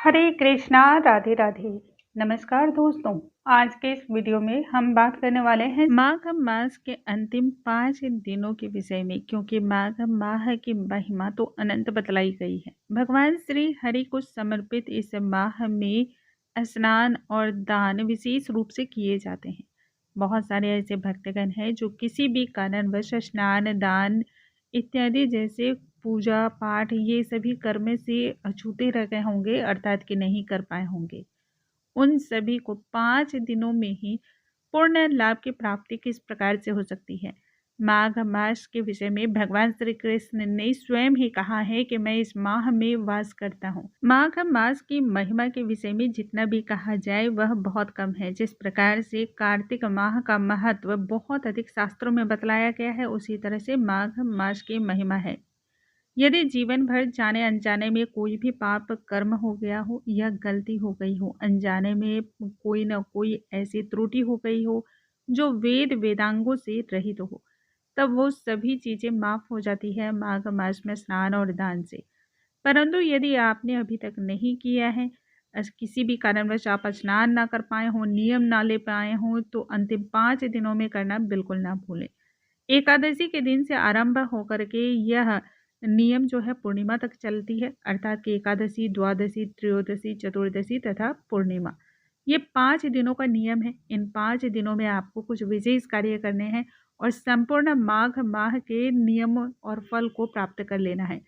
हरे कृष्णा, राधे राधे। नमस्कार दोस्तों, आज के इस वीडियो में हम बात करने वाले हैं माघ मास के अंतिम 5 दिनों के विषय में, क्योंकि माघ माह की महिमा तो अनंत बतलाई गई है। भगवान श्री हरि को समर्पित इस माह में स्नान और दान विशेष रूप से किए जाते हैं। बहुत सारे ऐसे भक्तगण हैं जो किसी भी कारणवश स्नान, दान इत्यादि जैसे पूजा पाठ ये सभी कर्म से अछूते रह गए होंगे, अर्थात कि नहीं कर पाए होंगे। उन सभी को 5 दिनों में ही पूर्ण लाभ की प्राप्ति किस प्रकार से हो सकती है। माघ मास के विषय में भगवान श्री कृष्ण ने स्वयं ही कहा है कि मैं इस माह में वास करता हूँ। माघ मास की महिमा के विषय में जितना भी कहा जाए वह बहुत कम है। जिस प्रकार से कार्तिक माह का महत्व बहुत अधिक शास्त्रों में बतलाया गया है, उसी तरह से माघ मास की महिमा है। यदि जीवन भर जाने अनजाने में कोई भी पाप कर्म हो गया हो या गलती हो गई हो, अनजाने में कोई न कोई ऐसी त्रुटि हो गई हो जो वेद वेदांगों से रहित हो, तब वो सभी चीज़ें माफ़ हो जाती है माघ मास में स्नान और दान से। परंतु यदि आपने अभी तक नहीं किया है, किसी भी कारणवश आप स्नान ना कर पाए हों, नियम ना ले पाए हों, तो अंतिम 5 दिनों में करना बिल्कुल ना भूलें। एकादशी के दिन से आरंभ होकर के यह नियम जो है पूर्णिमा तक चलती है, अर्थात कि एकादशी, द्वादशी, त्रयोदशी, चतुर्दशी तथा पूर्णिमा, ये 5 दिनों का नियम है। इन 5 दिनों में आपको कुछ विशेष कार्य करने हैं और संपूर्ण माघ माह के नियम और फल को प्राप्त कर लेना है।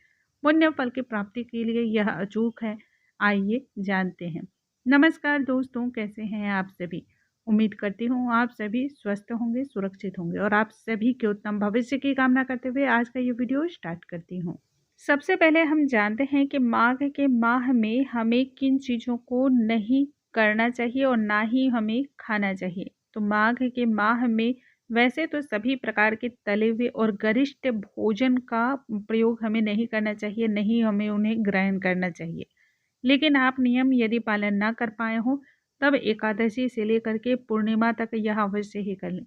पुण्य फल की प्राप्ति के लिए यह अचूक है। आइए जानते हैं। नमस्कार दोस्तों, कैसे हैं आप सभी। उम्मीद करती हूँ आप सभी स्वस्थ होंगे, सुरक्षित होंगे और आप सभी के उत्तम भविष्य की कामना करते हुए आज का ये वीडियो स्टार्ट करती हूँ। सबसे पहले हम जानते हैं कि माघ के माह में हमें किन चीज़ों को नहीं करना चाहिए और ना ही हमें खाना चाहिए। तो माघ के माह में वैसे तो सभी प्रकार के तले हुए और गरिष्ठ भोजन का प्रयोग हमें नहीं करना चाहिए, नहीं हमें उन्हें ग्रहण करना चाहिए। लेकिन आप नियम यदि पालन ना कर पाए हो, तब एकादशी से लेकर के पूर्णिमा तक यह अवश्य ही कर लें।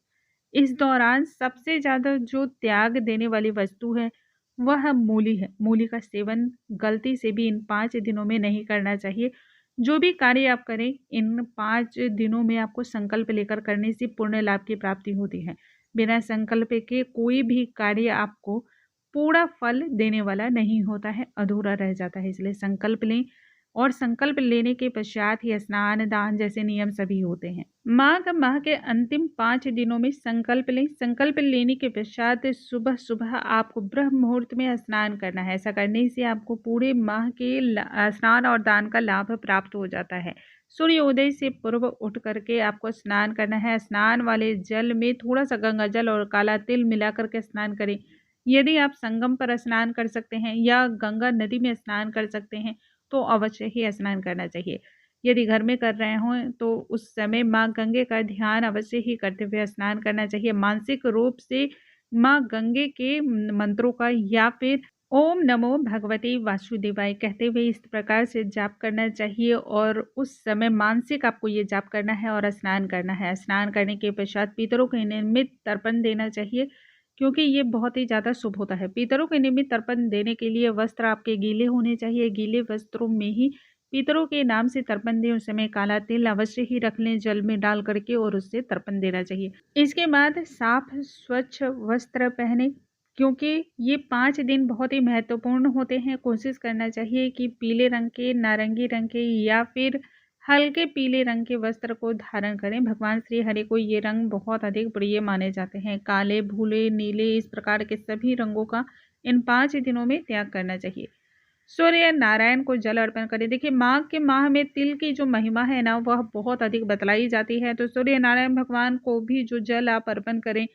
इस दौरान सबसे ज़्यादा जो त्याग देने वाली वस्तु है वह मूली है। मूली का सेवन गलती से भी इन 5 दिनों में नहीं करना चाहिए। जो भी कार्य आप करें इन 5 दिनों में आपको संकल्प लेकर करने से पुण्य लाभ की प्राप्ति होती है। बिना संकल्प के कोई भी कार्य आपको पूरा फल देने वाला नहीं होता है, अधूरा रह जाता है। इसलिए संकल्प लें और संकल्प लेने के पश्चात ही स्नान, दान जैसे नियम सभी होते हैं। माघ माह के अंतिम 5 दिनों में संकल्प लें। संकल्प लेने के पश्चात सुबह सुबह आपको ब्रह्म मुहूर्त में स्नान करना है। ऐसा करने से आपको पूरे माह के स्नान और दान का लाभ प्राप्त हो जाता है। सूर्योदय से पूर्व उठ करके आपको स्नान करना है। स्नान वाले जल में थोड़ा सा गंगा जल और काला तिल मिला करके स्नान करें। यदि आप संगम पर स्नान कर सकते हैं या गंगा नदी में स्नान कर सकते हैं तो अवश्य ही स्नान करना चाहिए। यदि घर में कर रहे हों तो उस समय माँ गंगे का ध्यान अवश्य ही करते हुए स्नान करना चाहिए। मानसिक रूप से माँ गंगे के मंत्रों का या फिर ओम नमो भगवते वासुदेवाय कहते हुए इस प्रकार से जाप करना चाहिए और उस समय मानसिक आपको ये जाप करना है और स्नान करना है। स्नान करने के पश्चात पितरों को नियमित तर्पण देना चाहिए, क्योंकि ये बहुत ही ज़्यादा शुभ होता है। पितरों के निमित्त तर्पण देने के लिए वस्त्र आपके गीले होने चाहिए। गीले वस्त्रों में ही पितरों के नाम से तर्पण दें। उस समय काला तिल अवश्य ही रख लें जल में डाल करके और उससे तर्पण देना चाहिए। इसके बाद साफ स्वच्छ वस्त्र पहने, क्योंकि ये 5 दिन बहुत ही महत्वपूर्ण होते हैं। कोशिश करना चाहिए कि पीले रंग के, नारंगी रंग के या फिर हल्के पीले रंग के वस्त्र को धारण करें। भगवान श्री हरि को ये रंग बहुत अधिक प्रिय माने जाते हैं। काले, भूले, नीले इस प्रकार के सभी रंगों का इन 5 दिनों में त्याग करना चाहिए। सूर्य नारायण को जल अर्पण करें। देखिए, माघ के माह में तिल की जो महिमा है ना वह बहुत अधिक बतलाई जाती है। तो सूर्य नारायण भगवान को भी जो जल आप अर्पण करें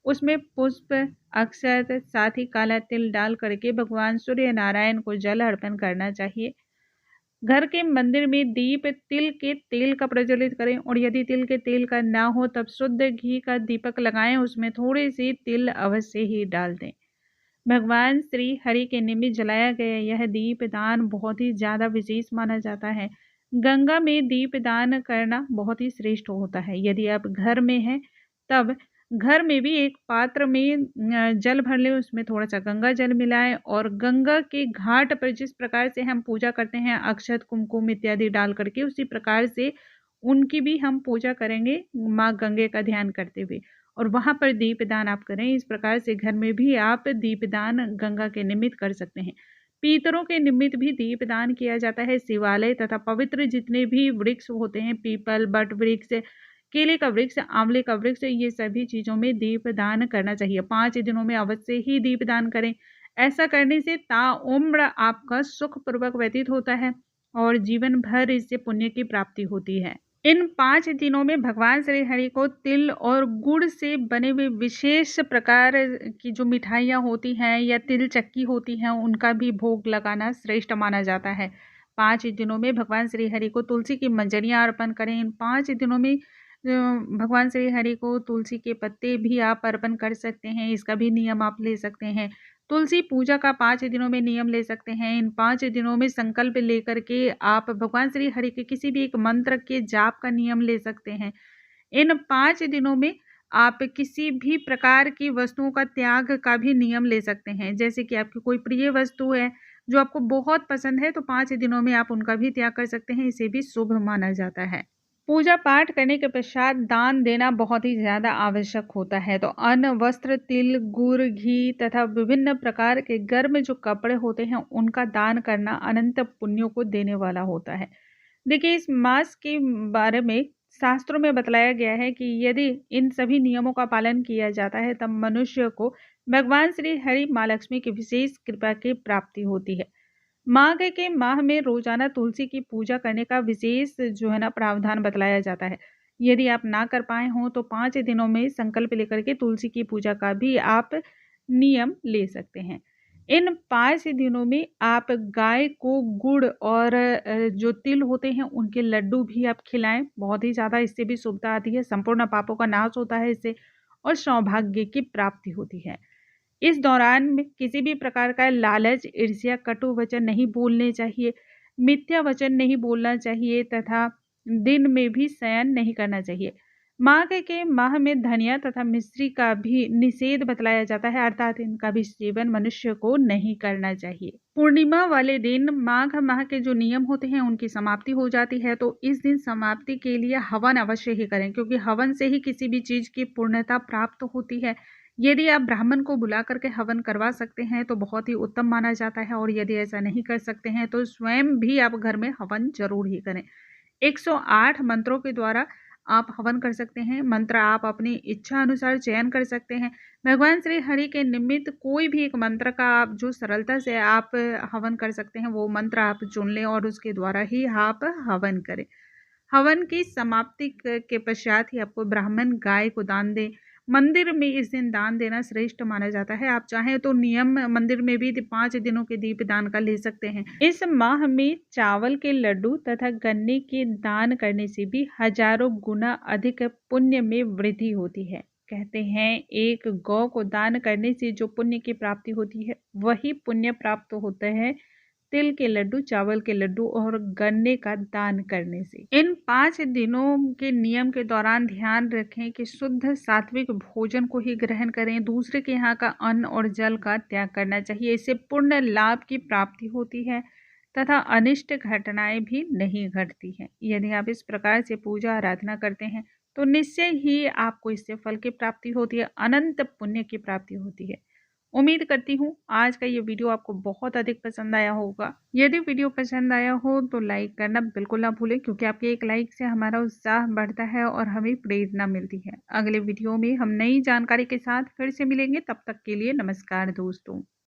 उसमें पुष्प, अक्षत, साथ ही काला तिल डाल करके भगवान सूर्य नारायण को जल अर्पण करना चाहिए। घर के मंदिर में दीप तिल के तेल का प्रज्वलित करें और यदि तिल के तेल का ना हो तब शुद्ध घी का दीपक लगाएं, उसमें थोड़ी सी तिल अवश्य ही डाल दें। भगवान श्री हरि के निमित्त जलाया गया यह दीप दान बहुत ही ज़्यादा विशेष माना जाता है। गंगा में दीप दान करना बहुत ही श्रेष्ठ होता है। यदि आप घर में हैं तब घर में भी एक पात्र में जल भर लें, उसमें थोड़ा-सा गंगा जल मिलाएँ और गंगा के घाट पर जिस प्रकार से हम पूजा करते हैं अक्षत, कुमकुम इत्यादि डाल कर के, उसी प्रकार से उनकी भी हम पूजा करेंगे माँ गंगे का ध्यान करते हुए और वहाँ पर दीपदान आप करें। इस प्रकार से घर में भी आप दीपदान गंगा के निमित्त कर सकते हैं। पितरों के निमित्त भी दीपदान किया जाता है। शिवालय तथा पवित्र जितने भी वृक्ष होते हैं, पीपल, बट वृक्ष, केले का वृक्ष, आंवले का वृक्ष, ये सभी चीज़ों में दीपदान करना चाहिए। 5 दिनों में अवश्य ही दीपदान करें। ऐसा करने से ताउम्र आपका सुखपूर्वक व्यतीत होता है और जीवन भर इससे पुण्य की प्राप्ति होती है। इन 5 दिनों में भगवान श्री हरि को तिल और गुड़ से बने हुए विशेष प्रकार की जो मिठाइयाँ होती हैं या तिल चक्की होती हैं, उनका भी भोग लगाना श्रेष्ठ माना जाता है। 5 दिनों में भगवान श्री हरि को तुलसी की मंजरियाँ अर्पण करें। इन 5 दिनों में भगवान श्री हरि को तुलसी के पत्ते भी आप अर्पण कर सकते हैं, इसका भी नियम आप ले सकते हैं। तुलसी पूजा का 5 दिनों में नियम ले सकते हैं। इन 5 दिनों में संकल्प लेकर के आप भगवान श्री हरि के किसी भी एक मंत्र के जाप का नियम ले सकते हैं। इन 5 दिनों में आप किसी भी प्रकार की वस्तुओं का त्याग का भी नियम ले सकते हैं। जैसे कि आपकी कोई प्रिय वस्तु है जो आपको बहुत पसंद है, तो 5 दिनों में आप उनका भी त्याग कर सकते हैं, इसे भी शुभ माना जाता है। पूजा पाठ करने के पश्चात दान देना बहुत ही ज़्यादा आवश्यक होता है। तो अन्न, वस्त्र, तिल, गुड़, घी तथा विभिन्न प्रकार के गर्म जो कपड़े होते हैं, उनका दान करना अनंत पुण्यों को देने वाला होता है। देखिए, इस मास के बारे में शास्त्रों में बतलाया गया है कि यदि इन सभी नियमों का पालन किया जाता है, तब मनुष्य को भगवान श्री हरि माँ लक्ष्मी की विशेष कृपा की प्राप्ति होती है। माघ के माह में रोजाना तुलसी की पूजा करने का विशेष जो है ना प्रावधान बतलाया जाता है। यदि आप ना कर पाए हों तो 5 दिनों में संकल्प लेकर के तुलसी की पूजा का भी आप नियम ले सकते हैं। इन 5 दिनों में आप गाय को गुड़ और जो तिल होते हैं उनके लड्डू भी आप खिलाएं। बहुत ही ज़्यादा इससे भी शुभता आती है, संपूर्ण पापों का नाश होता है इससे और सौभाग्य की प्राप्ति होती है। इस दौरान में किसी भी प्रकार का लालच, ईर्ष्या, कटु वचन नहीं बोलने चाहिए, मिथ्या वचन नहीं बोलना चाहिए तथा दिन में भी शयन नहीं करना चाहिए। माघ के माह में धनिया तथा मिश्री का भी निषेध बतलाया जाता है, अर्थात इनका भी सेवन मनुष्य को नहीं करना चाहिए। पूर्णिमा वाले दिन माघ माह के जो नियम होते हैं उनकी समाप्ति हो जाती है, तो इस दिन समाप्ति के लिए हवन अवश्य ही करें, क्योंकि हवन से ही किसी भी चीज की पूर्णता प्राप्त होती है। यदि आप ब्राह्मण को बुला करके हवन करवा सकते हैं तो बहुत ही उत्तम माना जाता है, और यदि ऐसा नहीं कर सकते हैं तो स्वयं भी आप घर में हवन जरूर ही करें। 108 मंत्रों के द्वारा आप हवन कर सकते हैं। मंत्र आप अपनी इच्छा अनुसार चयन कर सकते हैं। भगवान श्री हरि के निमित्त कोई भी एक मंत्र का आप जो सरलता से आप हवन कर सकते हैं वो मंत्र आप चुन लें और उसके द्वारा ही आप हवन करें। हवन की समाप्ति के पश्चात ही आपको ब्राह्मण गाय को दान दें। मंदिर में इस दिन दान देना श्रेष्ठ माना जाता है। आप चाहें तो नियम मंदिर में भी 5 दिनों के दीप दान का ले सकते हैं। इस माह में चावल के लड्डू तथा गन्ने के दान करने से भी हजारों गुना अधिक पुण्य में वृद्धि होती है। कहते हैं एक गौ को दान करने से जो पुण्य की प्राप्ति होती है वही पुण्य प्राप्त होता है तिल के लड्डू, चावल के लड्डू और गन्ने का दान करने से। इन 5 दिनों के नियम के दौरान ध्यान रखें कि शुद्ध सात्विक भोजन को ही ग्रहण करें। दूसरे के यहाँ का अन्न और जल का त्याग करना चाहिए। इससे पूर्ण लाभ की प्राप्ति होती है तथा अनिष्ट घटनाएं भी नहीं घटती हैं। यदि आप इस प्रकार से पूजा आराधना करते हैं तो निश्चय ही आपको इससे फल की प्राप्ति होती है, अनंत पुण्य की प्राप्ति होती है। उम्मीद करती हूँ आज का ये वीडियो आपको बहुत अधिक पसंद आया होगा। यदि वीडियो पसंद आया हो तो लाइक करना बिल्कुल ना भूलें, क्योंकि आपके एक लाइक से हमारा उत्साह बढ़ता है और हमें प्रेरणा मिलती है। अगले वीडियो में हम नई जानकारी के साथ फिर से मिलेंगे। तब तक के लिए नमस्कार दोस्तों।